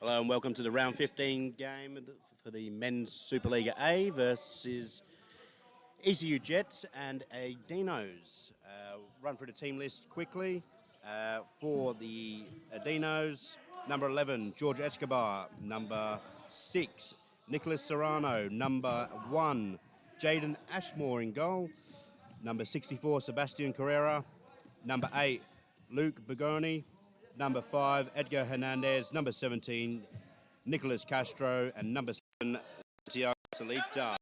Hello and welcome to the round 15 game for the men's Supa-Liga A versus ECU Jets and Andinos. Run through the team list quickly. For the Andinos, number 11, George Escobar. Number 6, Nicholas Serrano. Number 1, Jaden Ashmore in goal. Number 64, Sebastian Carrera. Number 8, Luke Bogoni. Number 5, Edgar Hernandez. Number 17, Nicholas Castro. And number 7, Santiago Salita.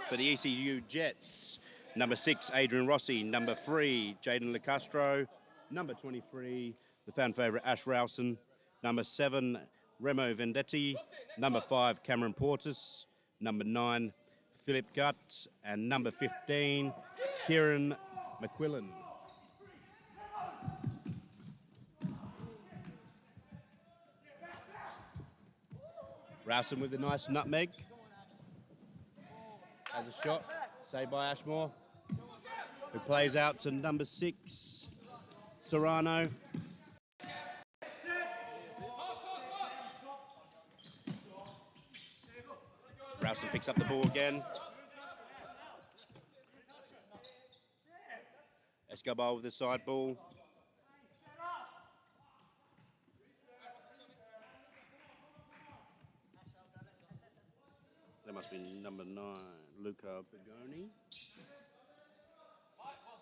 For the ECU Jets, number 6, Adrian Rossi. Number 3, Jaden LeCastro. Number 23, the fan favourite Ash Rowson. Number 7, Remo Vendetti. Number 5, Cameron Portis. Number 9, Philip Gutt. And number 15, Kieran McQuillan. Rowson with a nice nutmeg. Has a shot, saved by Ashmore, who plays out to number 6, Serrano. Rowson picks up the ball again. Escobar with the side ball. That must be number 9, Luca Bogoni.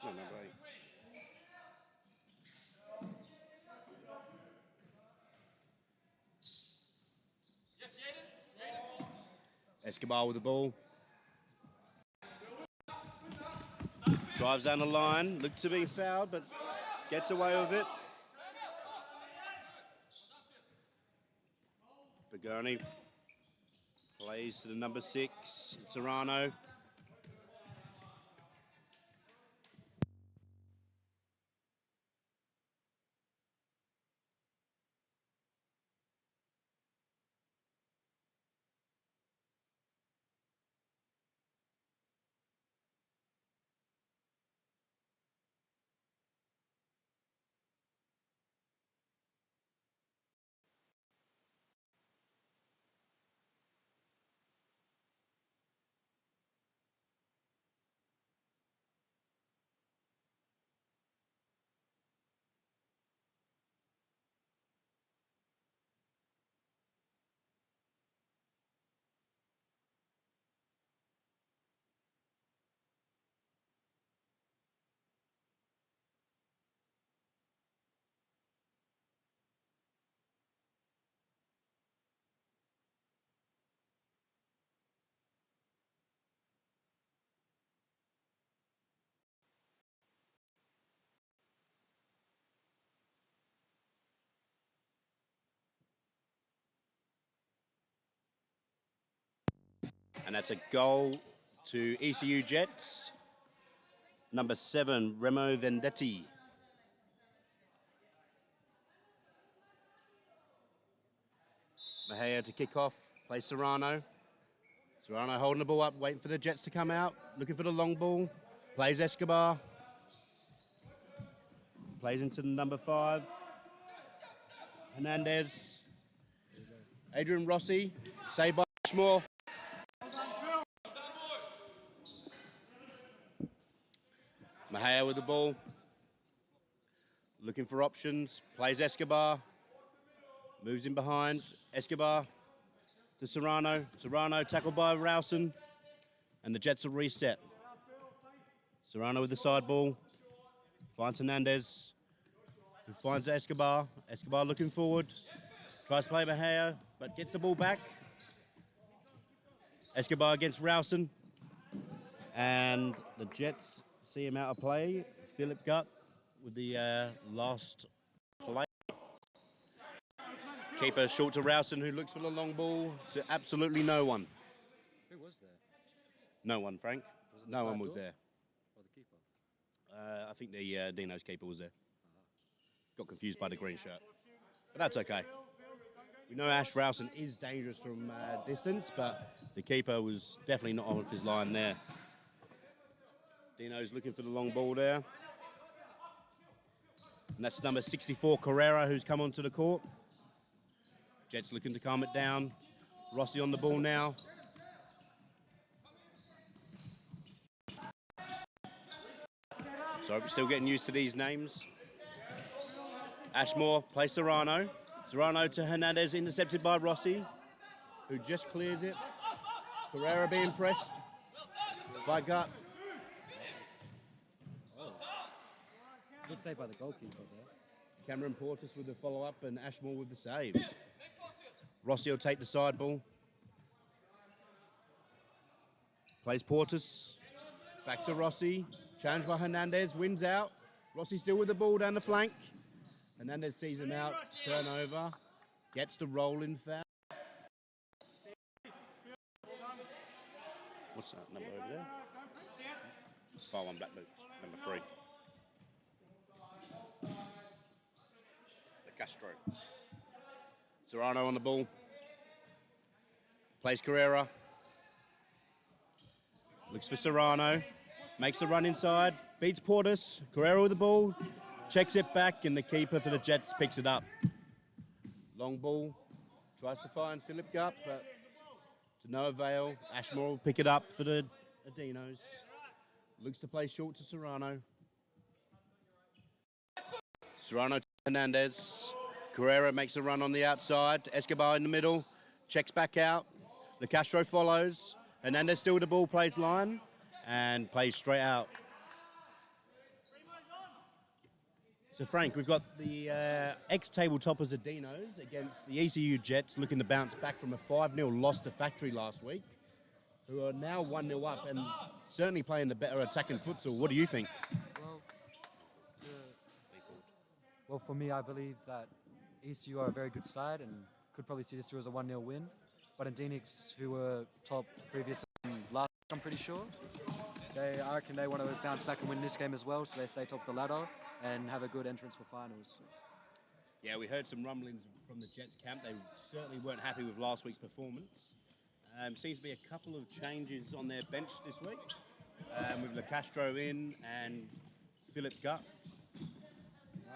No, number 8. Escobar with the ball. Drives down the line, looks to be fouled, but gets away with it. Bogoni plays to the number 6, Serrano. And that's a goal to ECU Jets. Number 7, Remo Vendetti. Mejia to kick off, plays Serrano. Serrano holding the ball up, waiting for the Jets to come out, looking for the long ball. Plays Escobar. Plays into the number 5. Hernandez. Adrian Rossi, saved by Ashmore. Mejia with the ball. Looking for options, plays Escobar. Moves in behind, Escobar to Serrano. Serrano tackled by Rowson, and the Jets will reset. Serrano with the side ball, finds Hernandez, who finds Escobar. Escobar looking forward, tries to play Mejia, but gets the ball back. Escobar against Rowson, and the Jets see him out of play. Philip Gutt with the last play. Keeper short to Rowson, who looks for the long ball to absolutely no one. Who was there? No one, Frank. No one was there. Or the keeper? I think the Dino's keeper was there. Got confused by the green shirt. But that's okay. We know Ash Rowson is dangerous from distance, but the keeper was definitely not on his line there. Dino's looking for the long ball there. And that's number 64, Carrera, who's come onto the court. Jets looking to calm it down. Rossi on the ball now. So we're still getting used to these names. Ashmore plays Serrano. Serrano to Hernandez, intercepted by Rossi, who just clears it. Carrera being pressed by Gut. Good save by the goalkeeper there. Cameron Portis with the follow-up and Ashmore with the save. Rossi will take the side ball. Plays Portis. Back to Rossi. Challenged by Hernandez. Wins out. Rossi still with the ball down the flank. Hernandez sees him out. Turnover. Gets the rolling foul. What's that number over there? Foul on Black Boots. Number 3. The Castro. Serrano on the ball. Plays Carrera. Looks for Serrano. Makes the run inside. Beats Portis. Carrera with the ball. Checks it back, and the keeper for the Jets picks it up. Long ball. Tries to find Philip Gupp, but to no avail. Ashmore will pick it up for the Andinos. Looks to play short to Serrano. Serrano to Hernandez. Carrera makes a run on the outside. Escobar in the middle. Checks back out. The Castro follows. Hernandez still with the ball, plays line, and plays straight out. So, Frank, we've got the ex-tabletoppers Andinos against the ECU Jets looking to bounce back from a 5-0 loss to Factory last week, who are now 1-0 up and certainly playing the better attacking futsal. What do you think? Well, for me, I believe that ECU are a very good side and could probably see this through as a 1-0 win. But Andinos, who were top previous and last, I'm pretty sure, I reckon they want to bounce back and win this game as well, so they stay top of the ladder and have a good entrance for finals. Yeah, we heard some rumblings from the Jets camp. They certainly weren't happy with last week's performance. Seems to be a couple of changes on their bench this week, with Le Castro in and Philip Gupp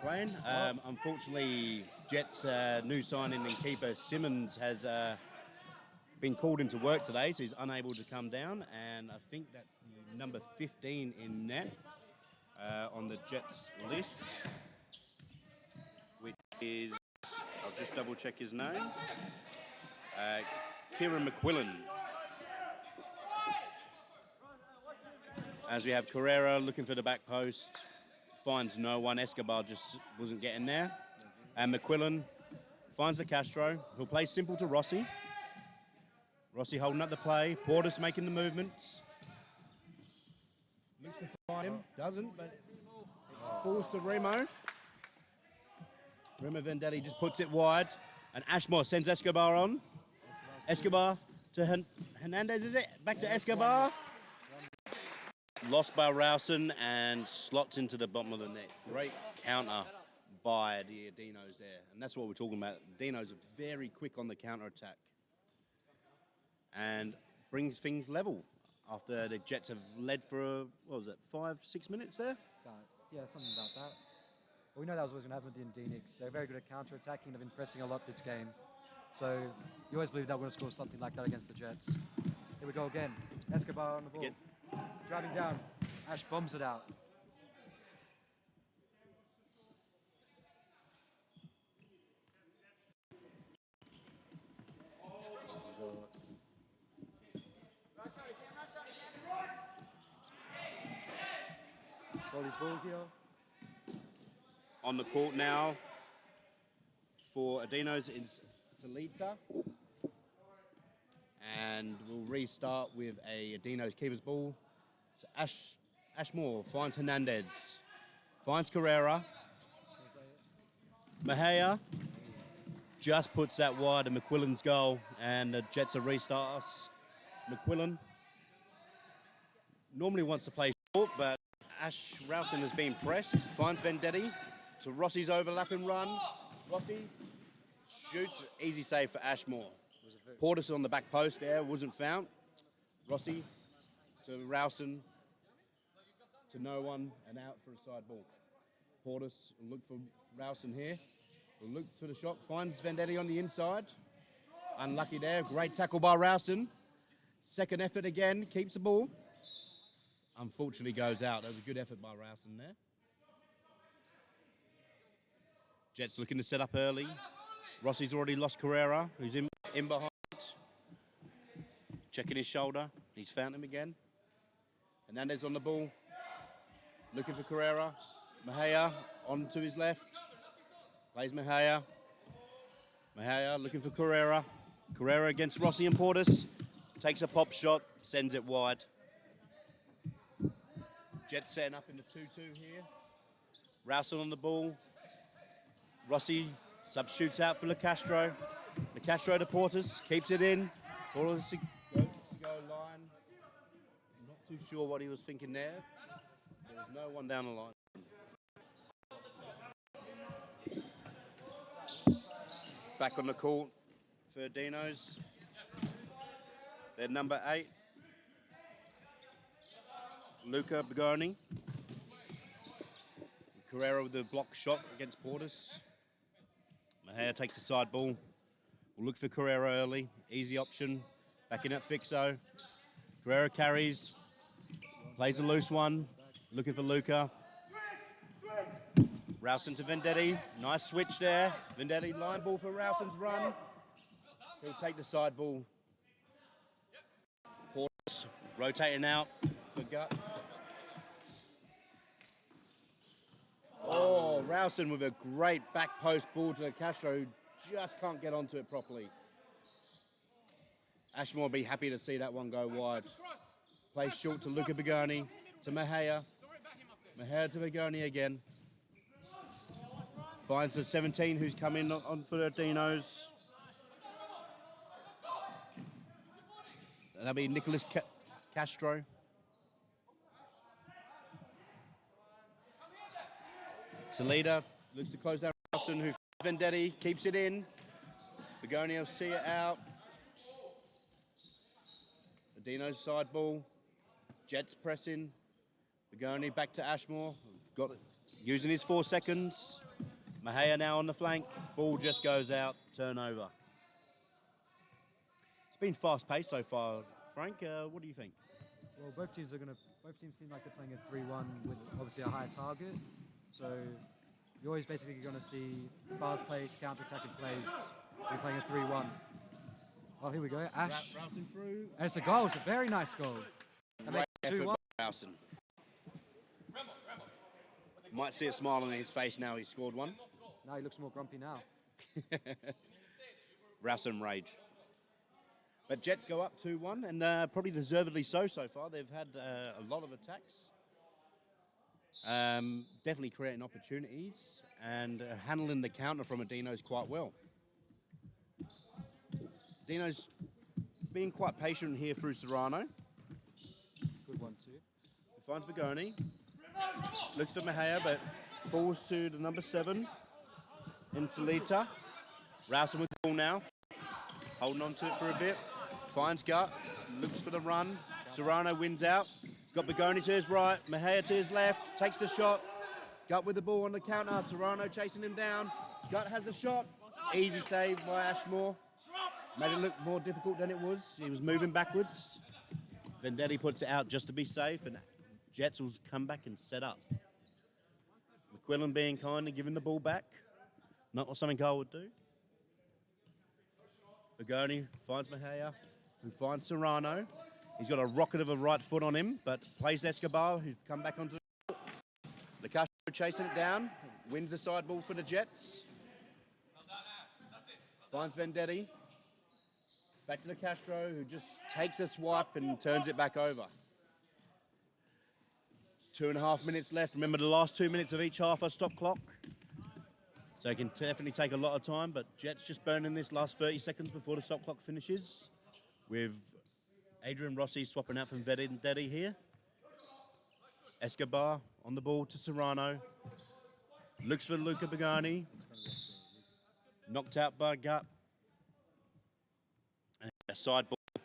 playing. Unfortunately, Jets' new signing and keeper Simmons has been called into work today, so he's unable to come down, and I think that's the number 15 in net on the Jets list, which is, I'll just double check his name, Kieran McQuillan. As we have Carrera looking for the back post, finds no one. Escobar just wasn't getting there. And McQuillan finds the Castro. He'll play simple to Rossi. Rossi holding up the play. Portis making the movements. Looks to find him. Doesn't, but falls to Remo. Remo Vendetti just puts it wide. And Ashmore sends Escobar on. Escobar to Hernandez, is it? Back to Escobar. Lost by Rowson and slots into the bottom of the net. Great counter by the Andinos there. And that's what we're talking about. Andinos are very quick on the counter-attack. And brings things level after the Jets have led for, 5-6 minutes there? Yeah, something about that. Well, we know that was always going to happen with the Andinos. They're very good at counter-attacking. They've been pressing a lot this game. So you always believe that we're going to score something like that against the Jets. Here we go again. Escobar on the ball. Driving down. Ash bombs it out. Goalie's ball here. On the court now for Andinos is Salita. And we'll restart with a Andinos keeper's ball. So Ashmore finds Hernandez. Finds Carrera. Mejia just puts that wide of McQuillan's goal, and the Jets are restarts. McQuillan normally wants to play short, but Ash Rowson has been pressed. Finds Vendetti to Rossi's overlapping run. Rossi shoots. Easy save for Ashmore. Portis on the back post there, wasn't found. Rossi to Rowson to no one and out for a side ball. Portis will look for Rowson here. Will look for the shot, finds Vendetti on the inside. Unlucky there. Great tackle by Rowson. Second effort again. Keeps the ball. Unfortunately goes out. That was a good effort by Rowson there. Jets looking to set up early. Rossi's already lost Carrera, who's in behind. Checking his shoulder. He's found him again. Hernandez on the ball. Looking for Carrera. Mejia on to his left. Plays Mejia. Mejia looking for Carrera. Carrera against Rossi and Portis. Takes a pop shot, sends it wide. Jets setting up in the 2-2 here. Rowson on the ball. Rossi substitutes out for Lecastro. Lecastro to Portis, keeps it in. Portis goes to go line. Not too sure what he was thinking there. There was no one down the line. Back on the court for Dinos. They're number 8. Luca Bigoni. Carrera with the block shot against Portis. Mejia takes the side ball. We'll look for Carrera early. Easy option. Back in at Fixo. Carrera carries. Plays a loose one. Looking for Luca. Rowson to Vendetti. Nice switch there. Vendetti line ball for Rowson's run. He'll take the side ball. Portis rotating out for Gut. Oh, Rowson with a great back post ball to Castro, who just can't get onto it properly. Ashmore will be happy to see that one go wide. Plays short to Luca Bigoni, to Mejia. Mejia to Bigoni again. Finds the 17 who's come in on for the Dinos. That'll be Nicholas Castro. Salida looks to close down Rowson, who Vendetti keeps it in. Bigoni will see it out. The Dinos side ball. Jets pressing. Bigoni back to Ashmore. Got it. Using his 4 seconds. Mejia now on the flank. Ball just goes out. Turnover. It's been fast-paced so far. Frank, what do you think? Well, both teams seem like they're playing a 3-1 with obviously a higher target. So you're always basically going to see fast-paced, counter-attacking plays. We're playing a 3-1. Oh, here we go. Ash. Rowson through. And it's a goal. It's a very nice goal. Great effort by Rowson. Might see a smile on his face now he's scored one. Now he looks more grumpy now. Rowson rage. But Jets go up 2-1, and probably deservedly so far. They've had a lot of attacks. Definitely creating opportunities and handling the counter from Andinos quite well. Dino's being quite patient here through Serrano. Good one too. He finds Bigoni. Looks for Mejia, but falls to the number 7 in Salita. Rowson with the ball now. Holding on to it for a bit. Finds Gut. Looks for the run. Serrano wins out. He's got Bigoni to his right. Mejia to his left. Takes the shot. Gut with the ball on the counter. Serrano chasing him down. Gut has the shot. Easy save by Ashmore. Made it look more difficult than it was. He was moving backwards. Vendetti puts it out just to be safe, and Jets will come back and set up. McQuillan being kind and giving the ball back. Not what something Carl would do. Bigoni finds Mejia, who finds Serrano. He's got a rocket of a right foot on him, but plays Escobar, who's come back onto the court. Lecastro chasing it down, wins the side ball for the Jets. Finds Vendetti. Back to Lecastro, who just takes a swipe and turns it back over. 2.5 minutes left. Remember, the last 2 minutes of each half are stop clock. So it can definitely take a lot of time, but Jets just burning this last 30 seconds before the stop clock finishes, with Adrian Rossi swapping out from Vendetti here. Escobar on the ball to Serrano. Looks for Luca Bigoni. Knocked out by Gut. And a side ball.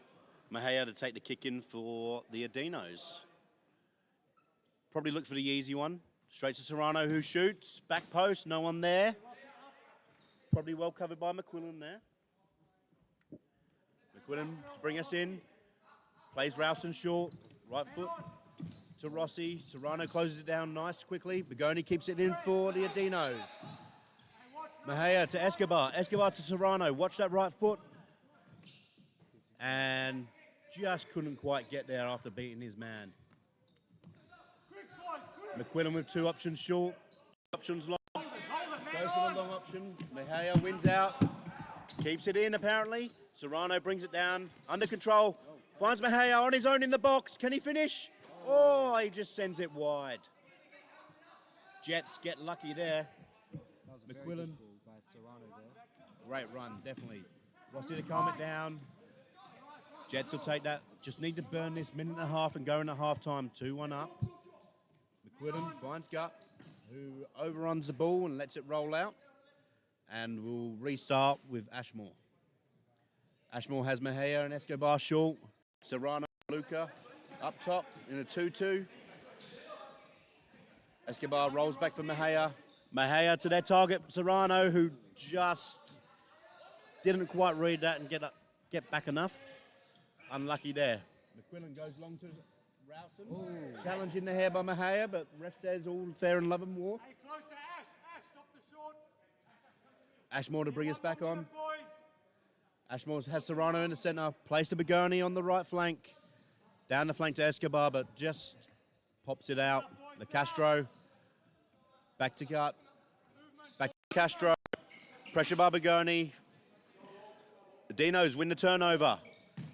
Mejia to take the kick in for the Andinos. Probably look for the easy one. Straight to Serrano, who shoots. Back post, no one there. Probably well covered by McQuillan there. McQuillan to bring us in. Plays Ralston short. Right foot to Rossi. Serrano closes it down nice quickly. Bogoni keeps it in for the Andinos. Mejia to Escobar. Escobar to Serrano. Watch that right foot. And just couldn't quite get there after beating his man. McQuillan with 2 options short. Options long. Goes for the long option. Mejia wins out. Keeps it in apparently. Serrano brings it down. Under control. Finds Mejia on his own in the box. Can he finish? Oh, he just sends it wide. Jets get lucky there. That was a very McQuillan. good ball by Serrano there. Great run, definitely. Rossi to calm it down. Jets will take that. Just need to burn this minute and a half and go into half-time. 2-1 up. McQuillan finds Gut, who overruns the ball and lets it roll out. And we'll restart with Ashmore. Ashmore has Mejia and Escobar short. Serrano, Luca up top in a 2-2. Escobar rolls back for Mejia. Mejia to their target, Serrano, who just didn't quite read that and get back enough. Unlucky there. McQuillan goes long to Ralston. Challenge in the hair by Mejia, but ref says all fair in love and war. Hey, close to Ash. Ash, stop the short. Ashmore to bring us back on. Ashmore has Serrano in the centre. Plays to Bogoni on the right flank. Down the flank to Escobar, but just pops it out. The Castro. Back to Gut. Back to Castro. Pressure by Bogoni. The Dinos win the turnover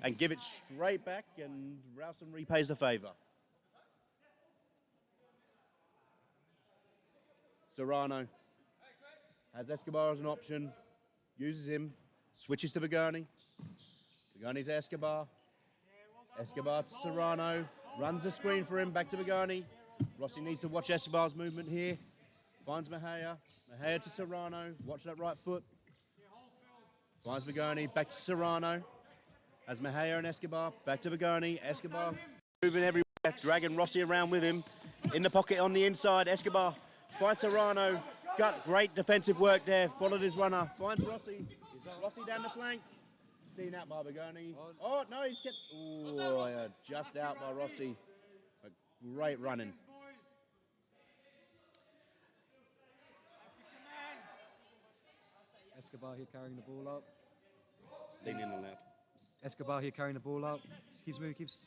and give it straight back, and Ralston repays the favour. Serrano has Escobar as an option, uses him, switches to Bogoni. Bogoni to Escobar. Escobar to Serrano, runs the screen for him, back to Bogoni. Rossi needs to watch Escobar's movement here. Finds Mejia. Mejia to Serrano, watch that right foot. Finds Bogoni, back to Serrano. Has Mejia and Escobar, back to Bogoni. Escobar moving everywhere, dragging Rossi around with him. In the pocket on the inside, Escobar finds Serrano. Got great defensive work there, followed his runner. Finds Rossi. Rossi down the flank. Seen out by Bogoni. Oh, no, he's kept... Oh, yeah, just out by Rossi. But great running. Escobar here carrying the ball up. Seen in and out. Escobar here carrying the ball up. Just keeps moving, keeps...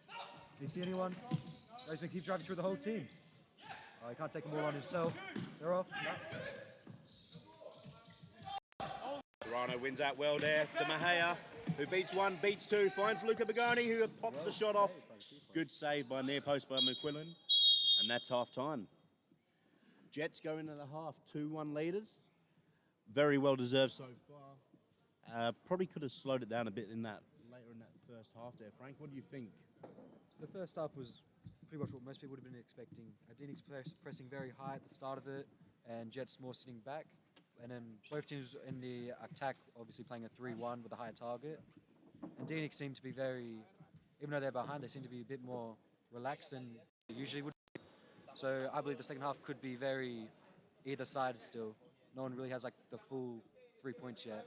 Do you see anyone? No, he's going to keep driving through the whole team. Oh, he can't take the ball on himself. They're off. No. Serrano wins out well there to Mejia, who beats 1, beats 2, finds Luca Bogoni, who pops the shot off. Good save by near post by McQuillan, and that's half time. Jets go into the half 2-1 leaders. Very well deserved so far. Probably could have slowed it down a bit later in that first half there. Frank, what do you think? The first half was pretty much what most people would have been expecting. Andinos pressing very high at the start of it, and Jets more sitting back. And then both teams in the attack, obviously playing a 3-1 with a higher target. And Andinos seemed to be very, even though they're behind, they seem to be a bit more relaxed than they usually would be. So I believe the second half could be very either side still. No one really has like the full 3 points yet.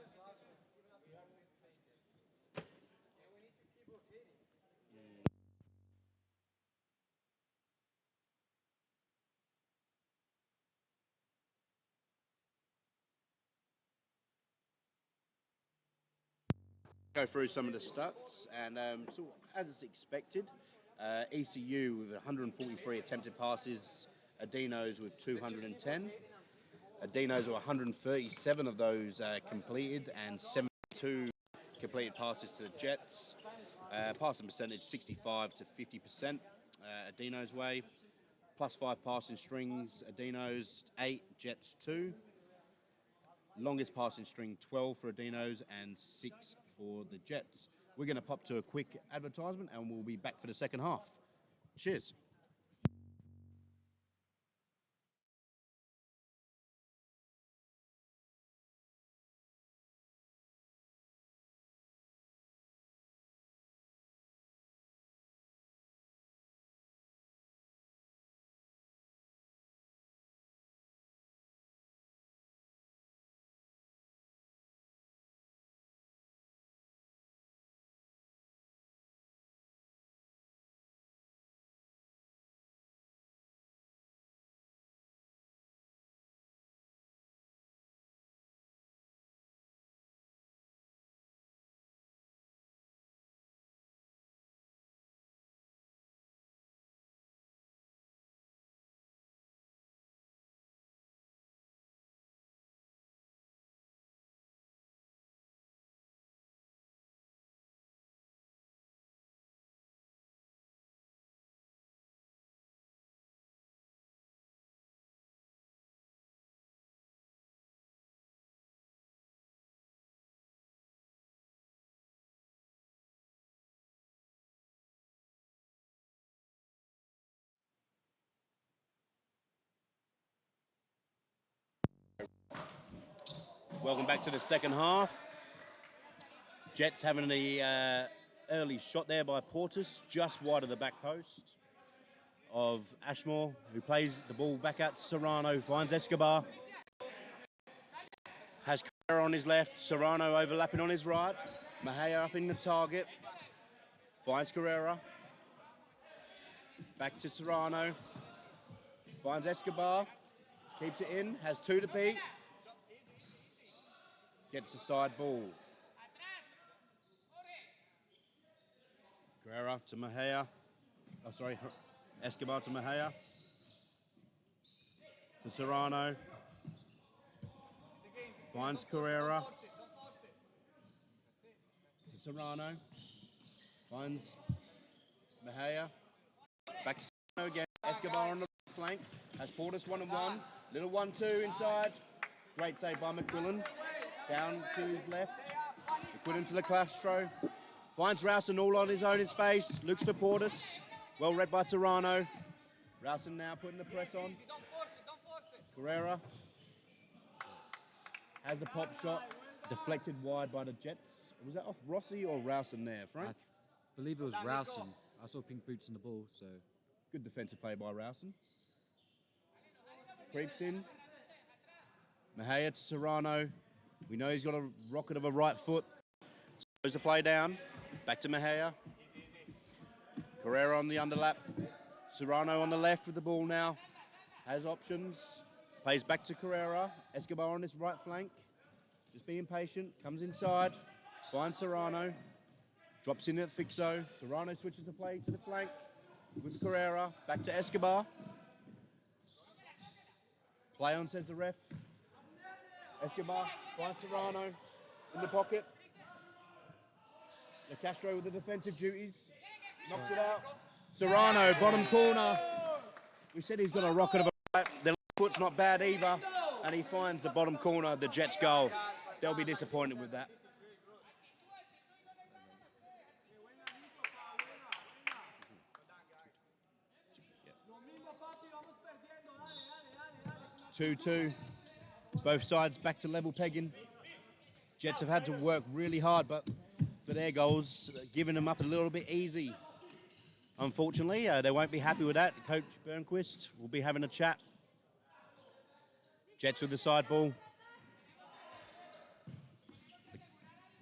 Go through some of the stats, and so as expected, ECU with 143 attempted passes, Andinos with 210. Andinos were 137 of those completed, and 72 completed passes to the Jets. Passing percentage 65 to 50%, Andinos way. +5 passing strings, Andinos 8, Jets 2. Longest passing string 12 for Andinos and 6 for the Jets. We're going to pop to a quick advertisement and we'll be back for the second half. Cheers. Welcome back to the second half. Jets having the early shot there by Portis, just wide of the back post of Ashmore, who plays the ball back out to Serrano, finds Escobar. Has Carrera on his left, Serrano overlapping on his right. Mejia up in the target, finds Carrera. Back to Serrano, finds Escobar, keeps it in, has two to beat. Gets the side ball. Carrera to Mejia. Oh, sorry, Escobar to Mejia. To Serrano. Finds Carrera. To Serrano. Finds Mejia. Back to Serrano again. Escobar on the flank. Has Portis 1-on-1. Little 1-2 inside. Great save by McQuillan. Down to his left. McQuillan to the Castro. Finds Rowson all on his own in space. Looks for Portis. Well read by Serrano. Rowson now putting the press on. Carrera has the pop shot. Deflected wide by the Jets. Was that off Rossi or Rowson there, Frank? I believe it was Rowson. I saw pink boots in the ball, so... Good defensive play by Rowson. Creeps in. Mejia to Serrano. We know he's got a rocket of a right foot. Slows the play down. Back to Mejia. Carrera on the underlap. Serrano on the left with the ball now. Has options. Plays back to Carrera. Escobar on his right flank. Just being patient. Comes inside. Finds Serrano. Drops in at Fixo. Serrano switches the play to the flank. With Carrera. Back to Escobar. Play on, says the ref. Escobar finds Serrano in the pocket. De Castro with the defensive duties. Knocks it out. Serrano, bottom corner. We said he's got a rocket of a right. The left foot's not bad either. And he finds the bottom corner, the Jets goal. They'll be disappointed with that. Yep. 2-2. Both sides back to level pegging. Jets have had to work really hard, but for their goals, giving them up a little bit easy. Unfortunately, they won't be happy with that. Coach Bernquist will be having a chat. Jets with the side ball.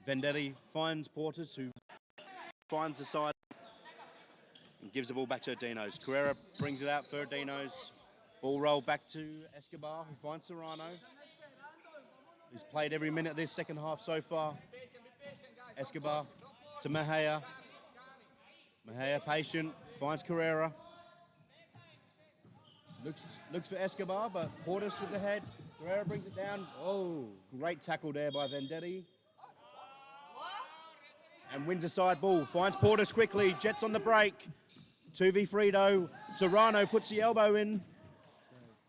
Vendetti finds Portis, who finds the side and gives the ball back to Andinos. Carrera brings it out for Andinos. Ball roll back to Escobar, who finds Serrano. He's played every minute this second half so far. Escobar to Mejia. Mejia patient, finds Carrera. Looks for Escobar, but Portis with the head. Carrera brings it down. Oh, great tackle there by Vendetti. And wins a side ball. Finds Portis quickly. Jets on the break. 2v3 though. Serrano puts the elbow in.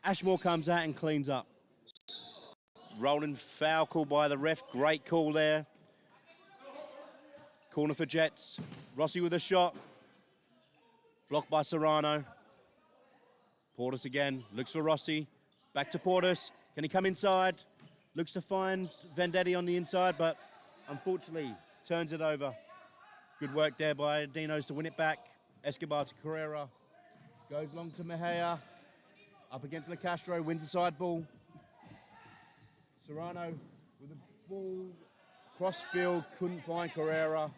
Ashmore comes out and cleans up. Rolling foul call by the ref. Great call there. Corner for Jets. Rossi with a shot. Blocked by Serrano. Portis again. Looks for Rossi. Back to Portis. Can he come inside? Looks to find Vendetti on the inside, but unfortunately turns it over. Good work there by Andinos to win it back. Escobar to Carrera. Goes long to Mejia. Up against Le Castro. Wins the side ball. Serrano with the ball. Cross field. Couldn't find Carrera.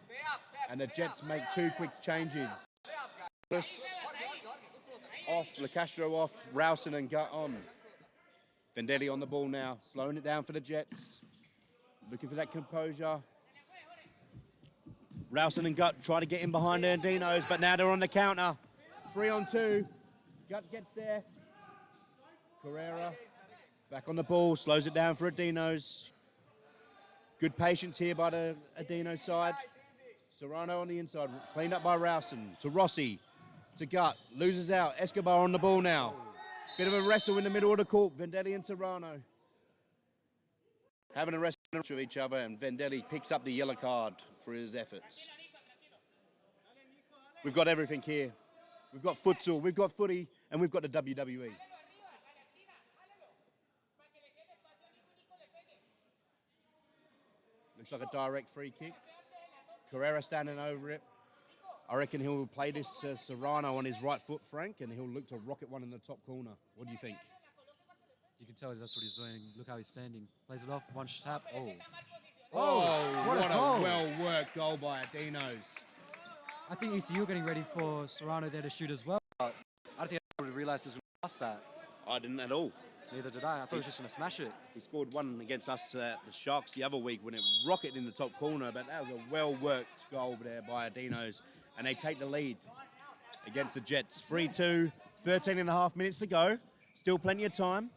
And the Jets make two quick changes. Off. Le Castro off. Rowson and Gut on. Vendetti on the ball now. Slowing it down for the Jets. Looking for that composure. Rowson and Gut try to get in behind Andinos, but now they're on the counter. 3-on-2. Gut gets there. Carrera back on the ball, slows it down for Andinos. Good patience here by the Andinos side. Serrano on the inside, cleaned up by Rowson. To Rossi, to Gut, loses out. Escobar on the ball now. Bit of a wrestle in the middle of the court, Vendetti and Serrano. Having a wrestle with each other, and Vendetti picks up the yellow card for his efforts. We've got everything here. We've got futsal, we've got footy, and we've got the WWE. Looks like a direct free kick. Carrera standing over it. I reckon he'll play this to Serrano on his right foot, Frank, and he'll look to rocket one in the top corner. What do you think? You can tell that's what he's doing. Look how he's standing. Plays it off, one tap. Oh. What a goal. well-worked goal by Andinos. I think ECU are getting ready for Serrano there to shoot as well. But I don't think I would have realised he was going to pass that. I didn't at all. Neither did I. I thought he was just going to smash it. He scored one against us, the Sharks, the other week when it rocketed in the top corner, but that was a well-worked goal there by Andinos, and they take the lead against the Jets. 3-2, 13 and a half minutes to go. Still plenty of time.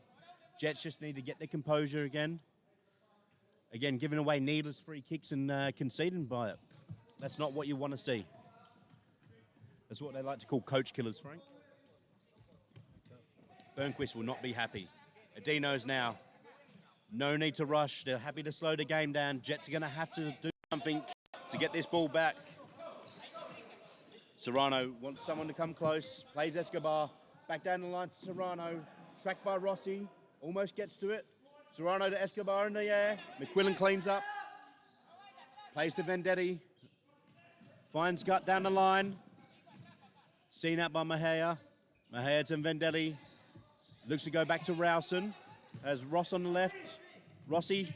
Jets just need to get their composure again. Again, giving away needless free kicks and conceding by it. That's not what you want to see. That's what they like to call coach killers, Frank. Burnquist will not be happy. Andinos now. No need to rush. They're happy to slow the game down. Jets are going to have to do something to get this ball back. Serrano wants someone to come close. Plays Escobar. Back down the line to Serrano. Tracked by Rossi. Almost gets to it. Serrano to Escobar in the air. McQuillan cleans up. Plays to Vendetti. Finds Gut down the line. Seen out by Mejia. Mejia to Vendetti. Looks to go back to Rowson. Has Ross on the left. Rossi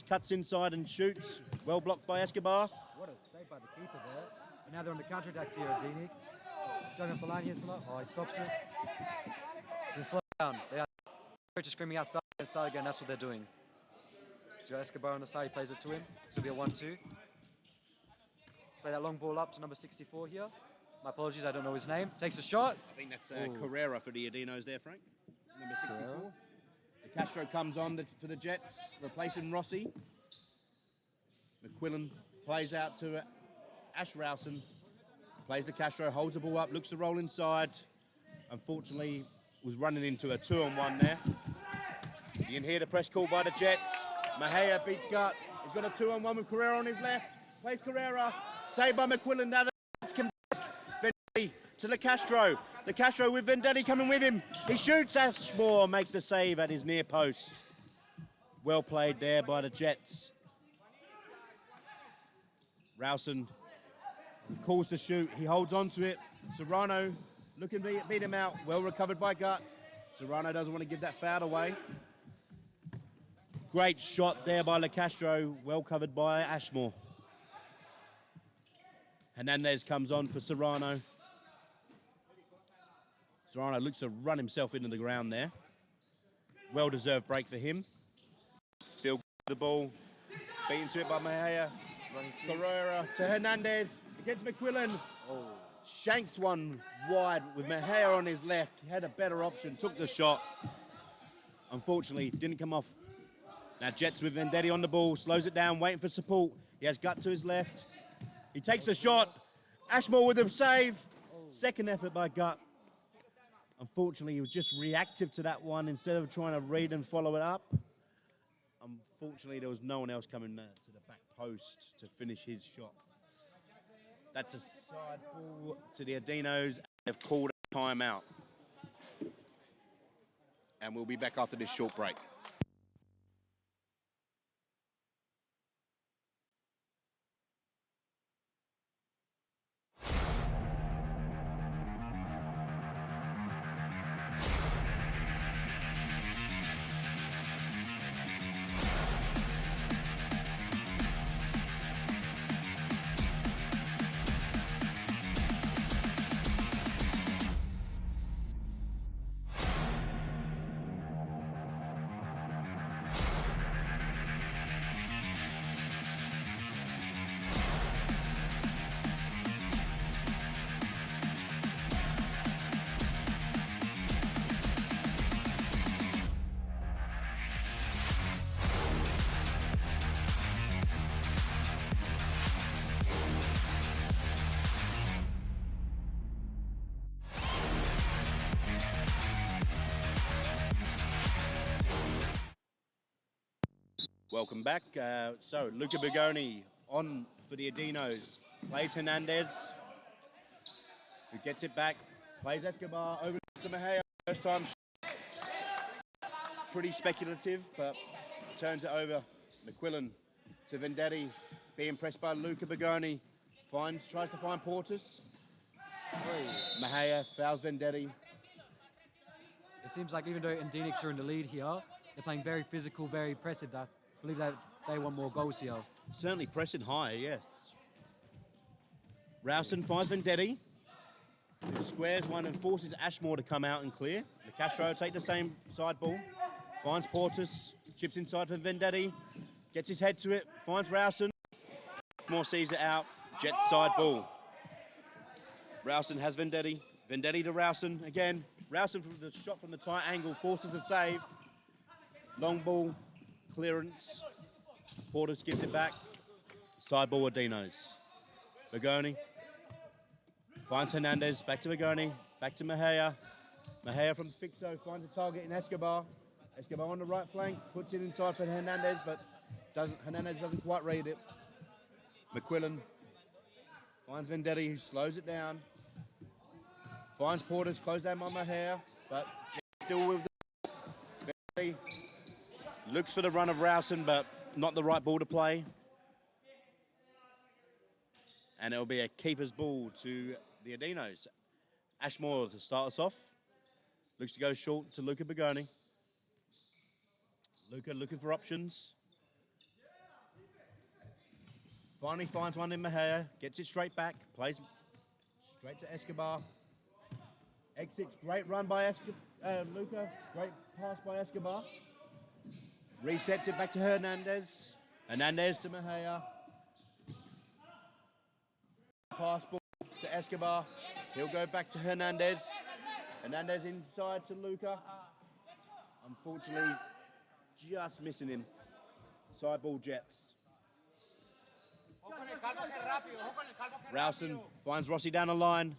cuts inside and shoots. Well blocked by Escobar. What a save by the keeper there. And now they're on the counter-attacks here at Andinos. Jogan Polanyi hits a lot. Oh, he stops it. They slow down. They are just screaming outside again. That's what they're doing. So Escobar on the side, he plays it to him. This will be a 1-2. Play that long ball up to number 64 here. My apologies, I don't know his name. Takes a shot. I think that's Carrera for the Andinos there, Frank. Number 64. The Castro comes on for the Jets, replacing Rossi. McQuillan plays out to Ash Rowson. Plays the Castro, holds the ball up, looks to roll inside. Unfortunately, was running into a 2-on-1 there. You can hear the press call by the Jets. Mejia beats Gut. He's got a 2-on-1 with Carrera on his left. Plays Carrera. Saved by McQuillan. Now the Jets can back. Vendetti to the Castro. The Castro with Vendetti coming with him. He shoots. Ashmore makes the save at his near post. Well played there by the Jets. Rowson calls to shoot. He holds on to it. Serrano looking to beat him out. Well recovered by Gut. Serrano doesn't want to give that foul away. Great shot there by Le Castro. Well covered by Ashmore. Hernandez comes on for Serrano. Serrano looks to run himself into the ground there. Well-deserved break for him. Still the ball. Beaten to it by Mejia. Carrera to Hernandez. Against McQuillan. Shanks one wide with Mejia on his left. He had a better option. Took the shot. Unfortunately, didn't come off. Now Jets with Vendetti on the ball. Slows it down, waiting for support. He has Gut to his left. He takes the shot. Ashmore with a save. Second effort by Gut. Unfortunately, he was just reactive to that one instead of trying to read and follow it up. Unfortunately, there was no one else coming to the back post to finish his shot. That's a side ball to the Andinos. They've called a timeout. And we'll be back after this short break. Welcome back. So Luca Bugoni on for the Andinos. Plays Hernandez, who gets it back. Plays Escobar over to Mejia. First time. Pretty speculative, but turns it over. McQuillan to Vendetti, being pressed by Luca Bogoni. Tries to find Portis. Mahaya fouls Vendetti. It seems like even though Andinos are in the lead here, they're playing very physical, very aggressive. I believe that they want more goals here. Certainly pressing higher, yes. Rowson finds Vendetti, who squares one and forces Ashmore to come out and clear. The Castro take the same side ball, finds Portis, chips inside for Vendetti, gets his head to it, finds Rowson. Ashmore sees it out, Jets side ball. Rowson has Vendetti, Vendetti to Rowson again. Rowson from the shot from the tight angle forces a save. Long ball, clearance. Portis gets it back. Side ball Andinos. Bogoni finds Hernandez, back to Bogoni, back to Mahaya. Mahaya from Fixo finds a target in Escobar. Escobar on the right flank, puts it inside for Hernandez, but Hernandez doesn't quite read it. McQuillan finds Vendetti, who slows it down. Finds Portis, closed down by Mahaya, but still with the Vendetti. Looks for the run of Rowson, but not the right ball to play. And it'll be a keeper's ball to the Andinos. Ashmore to start us off. Looks to go short to Luca Bogoni. Luca looking for options. Finally finds one in Mahaya. Gets it straight back. Plays straight to Escobar. Exits. Great run by Luca. Great pass by Escobar. Resets it back to Hernandez. Hernandez to Mahaya. Pass ball to Escobar. He'll go back to Hernandez. Hernandez inside to Luca. Unfortunately, just missing him. Side ball Jets. Rowson finds Rossi down the line.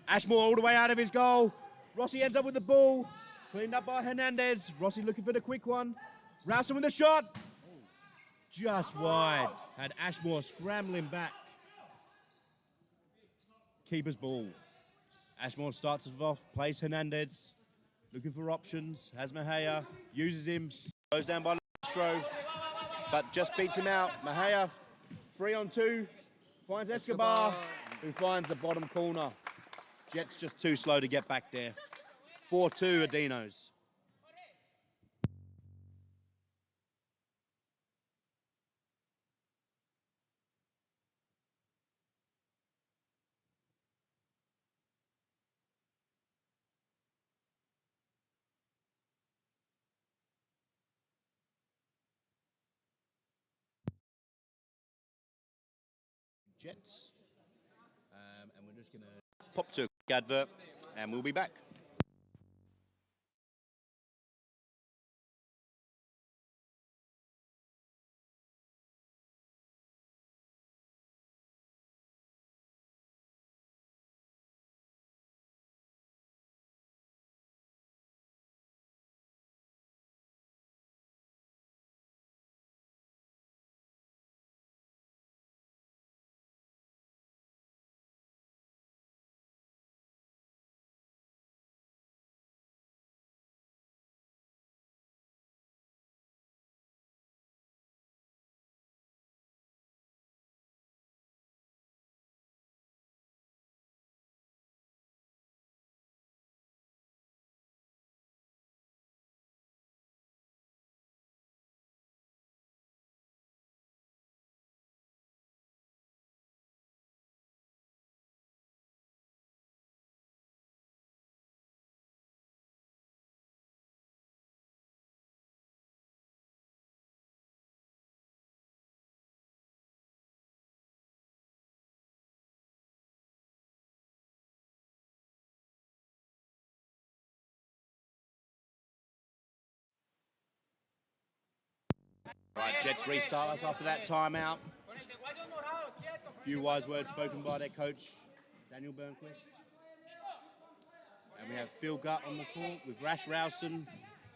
Ashmore all the way out of his goal. Rossi ends up with the ball. Cleaned up by Hernandez. Rossi looking for the quick one. Rowson with the shot. Just wide. Had Ashmore scrambling back. Keeper's ball. Ashmore starts us off, plays Hernandez, looking for options, has Mahaya, uses him, goes down by Castro, but just beats him out. Mahaya, 3-on-2, finds Escobar, who finds the bottom corner. Jets just too slow to get back there. 4-2 Andinos. Jets. And we're just going to pop to a quick advert and we'll be back. Right, Jets restart us after that timeout. A few wise words spoken by their coach, Daniel Burnquist. And we have Phil Gutt on the court with Rash Rowson,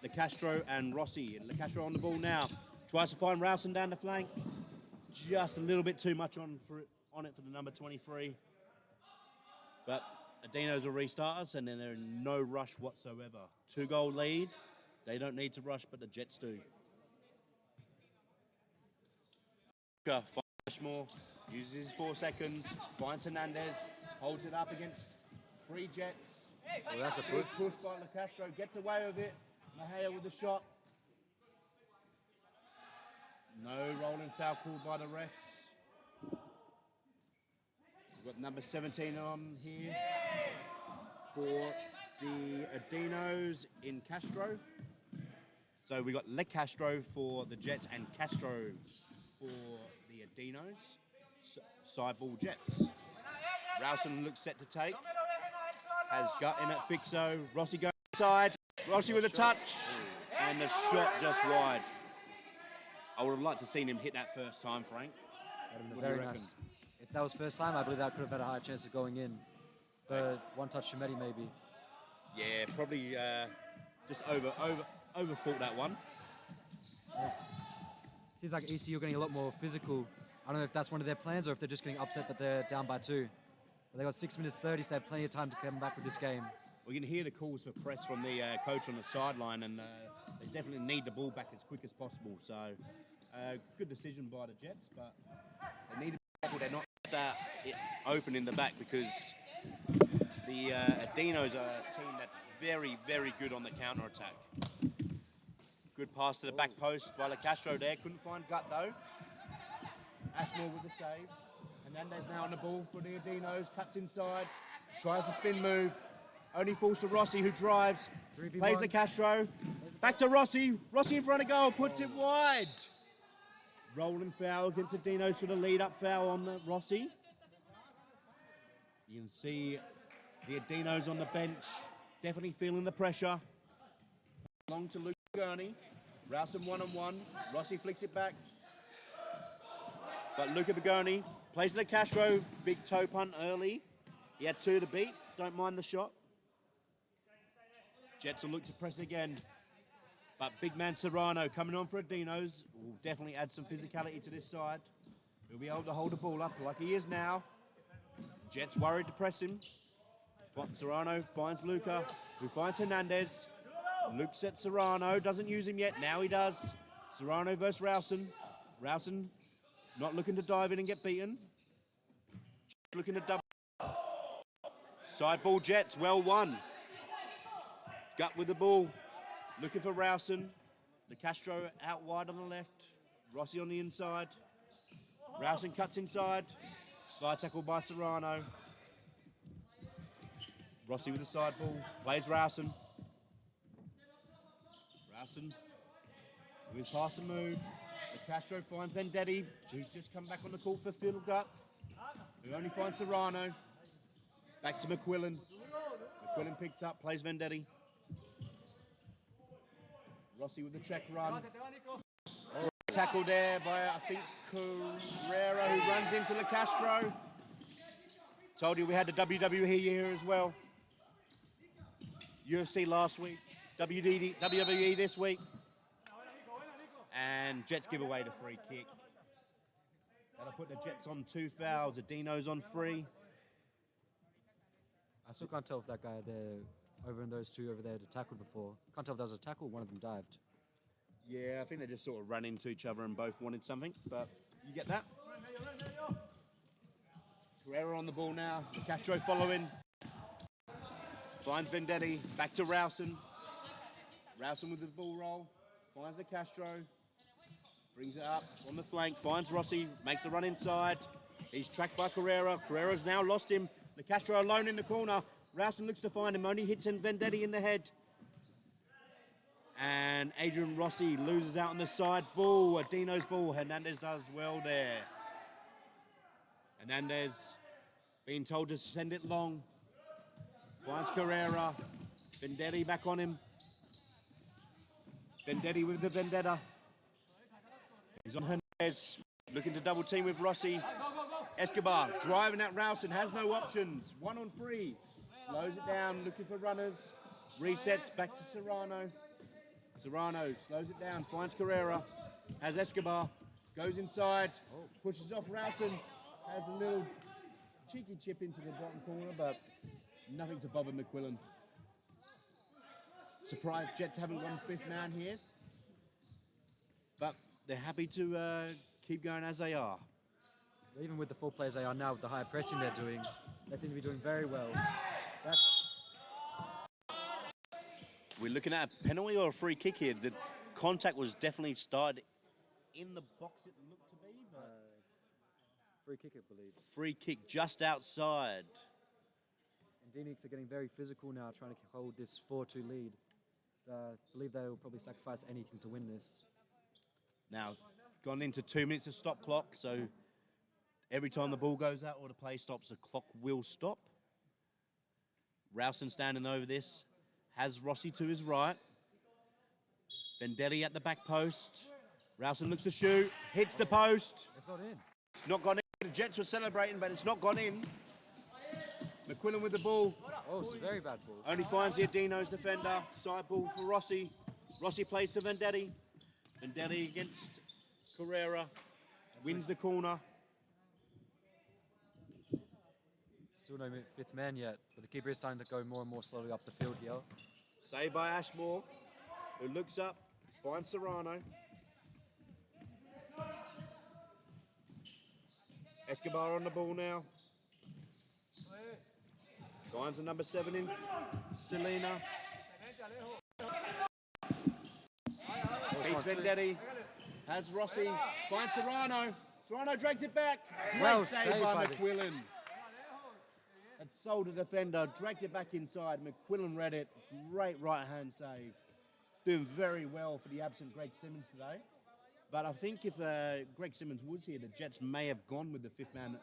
Le Castro and Rossi. And Le Castro on the ball now. Tries to find Rowson down the flank. Just a little bit too much on it for the number 23. But Andinos will restart us and then they're in no rush whatsoever. 2-goal lead. They don't need to rush, but the Jets do. Luca finds Ashmore, uses his 4 seconds, finds Hernandez, holds it up against 3 Jets. Well, that's a Big push. push by LeCastro, gets away with it. Mahaya with the shot. No rolling foul called by the refs. We've got number 17 on here for the Andinos in Castro. So we got LeCastro for the Jets and Castro for the Andinos. Side ball Jets. Rowson looks set to take. Has gut in at Fixo. Rossi goes inside. Rossi with a touch. And the shot just wide. I would have liked to have seen him hit that first time, Frank. That would have been What do you very reckon? nice. If that was first time, I believe that could have had a higher chance of going in. But one touch to Medi maybe. Yeah, probably just overthought that one. Seems like ECU are getting a lot more physical. I don't know if that's one of their plans or if they're just getting upset that they're down by 2. But they got 6 minutes 30, so they have plenty of time to come back with this game. We can hear the calls for press from the coach on the sideline, and they definitely need the ball back as quick as possible. So, good decision by the Jets, but they need to be careful they're not that open in the back, because the Andinos are a team that's very, very good on the counter-attack. Good pass to the back post by LeCastro there. Couldn't find Gut, though. Ashmore with the save. Hernandez now on the ball for the Andinos. Cuts inside. Tries the spin move. Only falls to Rossi, who drives. 3v1. Plays LeCastro. Back to Rossi. Rossi in front of goal. Puts it wide. Rolling foul against Andinos for the lead-up foul on Rossi. You can see the Andinos on the bench. Definitely feeling the pressure. Long to Luke Gurney. Rowson one-on-one. Rossi flicks it back. But Luca Begoni plays LeCastro. Big toe punt early. He had 2 to beat. Don't mind the shot. Jets will look to press again. But big man Serrano coming on for Andinos will definitely add some physicality to this side. He'll be able to hold the ball up like he is now. Jets worried to press him. Serrano finds Luca, who finds Hernandez. Looks at Serrano, doesn't use him yet. Now he does. Serrano versus Rowson. Rowson not looking to dive in and get beaten. Looking to double. Side ball Jets, well won. Gut with the ball. Looking for Rowson. LeCastro out wide on the left. Rossi on the inside. Rowson cuts inside. Slide tackle by Serrano. Rossi with the side ball. Plays Rowson. Rowson with his pass and move. LeCastro finds Vendetti, who's just come back on the court for Phil Gut, who only finds Serrano. Back to McQuillan. McQuillan picks up, plays Vendetti. Rossi with the check run. Tackle there by, I think, Carrera, who runs into LeCastro. Told you we had the WWE here as well. UFC last week, WWE this week. And Jets give away the free kick. That'll put the Jets on 2 fouls. The Dinos on 3. I still can't tell if that guy there, over in those 2 over there, had tackled before. Can't tell if that was a tackle or one of them dived. Yeah, I think they just sort of ran into each other and both wanted something, but you get that. Carrera on the ball now. Castro following. Finds Vendetti. Back to Rowson. Rowson with the ball roll. Finds the Castro. Brings it up on the flank. Finds Rossi. Makes a run inside. He's tracked by Carrera. Carrera's now lost him. The Castro alone in the corner. Rowson looks to find him. Only hits Vendetti in the head. And Adrian Rossi loses out on the side ball. Adino's ball. Hernandez does well there. Hernandez being told to send it long. Finds Carrera. Vendetti back on him. Vendetti with the vendetta. He's on Hernandez. Looking to double team with Rossi. Escobar driving at Rowson. Has no options. 1 on 3. Slows it down. Looking for runners. Resets back to Serrano. Serrano slows it down, finds Carrera, has Escobar, goes inside, pushes off Rowson, has a little cheeky chip into the bottom corner, but nothing to bother McQuillan. Surprised Jets haven't gone 5th man here, but they're happy to keep going as they are. Even with the 4 players they are now, with the higher pressing they're doing, they seem to be doing very well. We're looking at a penalty or a free kick here. The contact was definitely started in the box, it looked to be. But Free kick, I believe. free kick just outside. And Andinos are getting very physical now, trying to hold this 4-2 lead. I believe they will probably sacrifice anything to win this. Now, gone into 2 minutes of stop clock, so every time the ball goes out or the play stops, the clock will stop. Rowson standing over this. Has Rossi to his right. Vendelli at the back post. Rowson looks to shoot. Hits the post. It's not in. It's not gone in. The Jets were celebrating, but it's not gone in. McQuillan with the ball. Oh, it's a very bad ball. Only finds the Andinos defender. Side ball for Rossi. Rossi plays to Vendelli. Vendelli against Carrera. Wins the corner. Still no 5th man yet, but the keeper is starting to go more and more slowly up the field here. Saved by Ashmore, who looks up, finds Serrano. Escobar on the ball now. Finds the number 7 in, Selena. Beats Vendetti. Has Rossi, finds Serrano. Serrano drags it back. Well Great save saved by by the- McQuillan. Had sold the defender, dragged it back inside. McQuillan read it. Great right-hand save. Doing very well for the absent Greg Simmons today. But I think if Greg Simmons was here, the Jets may have gone with the 5th man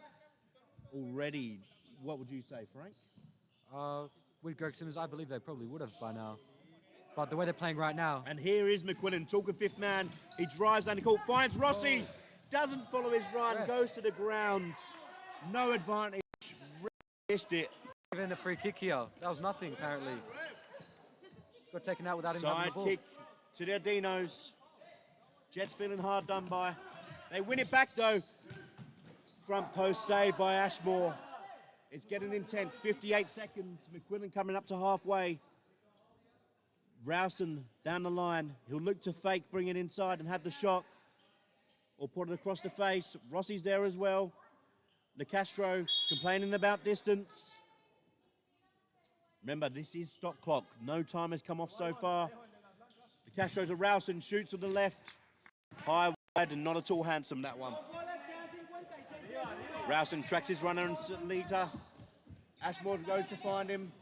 already. What would you say, Frank? With Greg Simmons, I believe they probably would have by now. But the way they're playing right now, And here is McQuillan, talking 5th man. He drives down the court, finds Rossi. Doesn't follow his run, Yeah. goes to the ground. No advantage. Missed it. even a free kick here, that was nothing apparently. Got taken out without him having the Side ball. kick to the Andinos. Jets feeling hard done by. They win it back though. Front post saved by Ashmore. It's getting intense. 58 seconds. McQuillan coming up to halfway. Rowson down the line. He'll look to fake, bring it inside and have the shot. Or put it across the face. Rossi's there as well. De Castro complaining about distance. Remember, this is stop clock. No time has come off so far. De Castro to Rowson, shoots to the left. High, wide, and not at all handsome, that one. Rowson tracks his runner and leader. Ashmore goes to find him.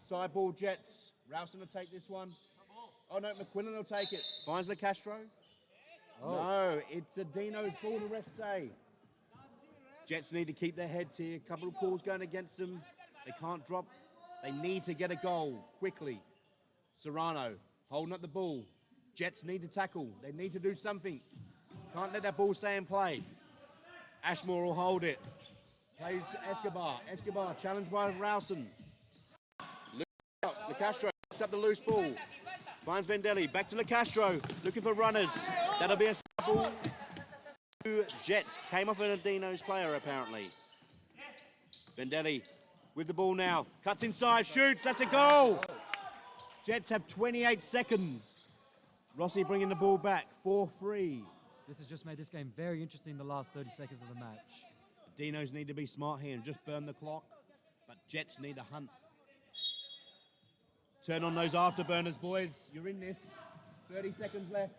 Side ball Jets. Rowson will take this one. Oh no, McQuillan will take it. Finds De Castro. Oh. No, it's Andinos' ball, the refs say. Jets need to keep their heads here. A couple of calls going against them. They can't drop. They need to get a goal quickly. Serrano holding up the ball. Jets need to tackle. They need to do something. Can't let that ball stay in play. Ashmore will hold it. Plays Escobar. Escobar challenged by Rowson. De Castro picks up the loose ball. Finds Vendelli. Back to De Castro. Looking for runners. That'll be a ball. Jets came off an Andinos player apparently. Vendelli with the ball now. Cuts inside. Shoots. That's a goal. Jets have 28 seconds. Rossi bringing the ball back. 4-3. This has just made this game very interesting in the last 30 seconds of the match. Dinos need to be smart here and just burn the clock. But Jets need a hunt. Turn on those afterburners, boys. You're in this. 30 seconds left.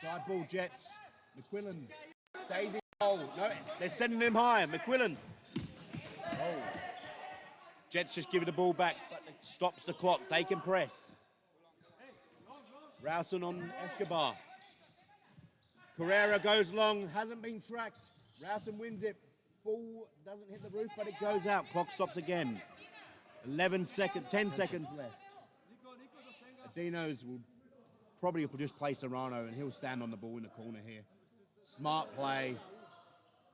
Side ball, Jets. McQuillan stays in goal. No, they're sending him high. McQuillan. Oh. Jets just give the ball back, but it stops the clock. They can press. Rowson on Escobar. Carrera goes long, hasn't been tracked. Rowson wins it. Ball doesn't hit the roof, but it goes out. Clock stops again. 10 seconds left. Andinos will probably just play Serrano and he'll stand on the ball in the corner here. Smart play.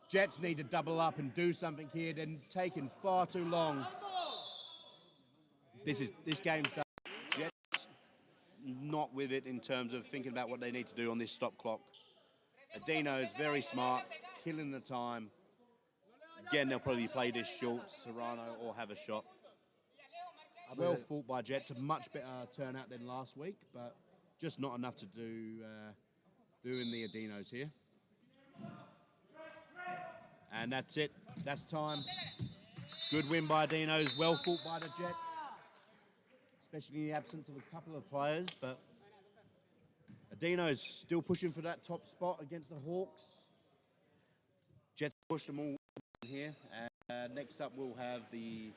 Jets need to double up and do something here. They're taking far too long. This game's done. Jets not with it in terms of thinking about what they need to do on this stop clock. Andinos very smart, killing the time. Again, they'll probably play this short, Serrano, or have a shot. Well fought by Jets, a much better turnout than last week, but just not enough to do in the Andinos here. And that's it. That's time. Good win by Dinos. Well fought by the Jets. Especially in the absence of a couple of players. But Dinos still pushing for that top spot against the Hawks. Jets push them all here. Next up we'll have the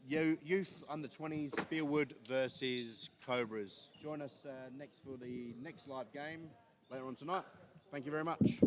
youth under 20s, Spearwood versus Cobras. Join us next for the next live game later on tonight. Thank you very much.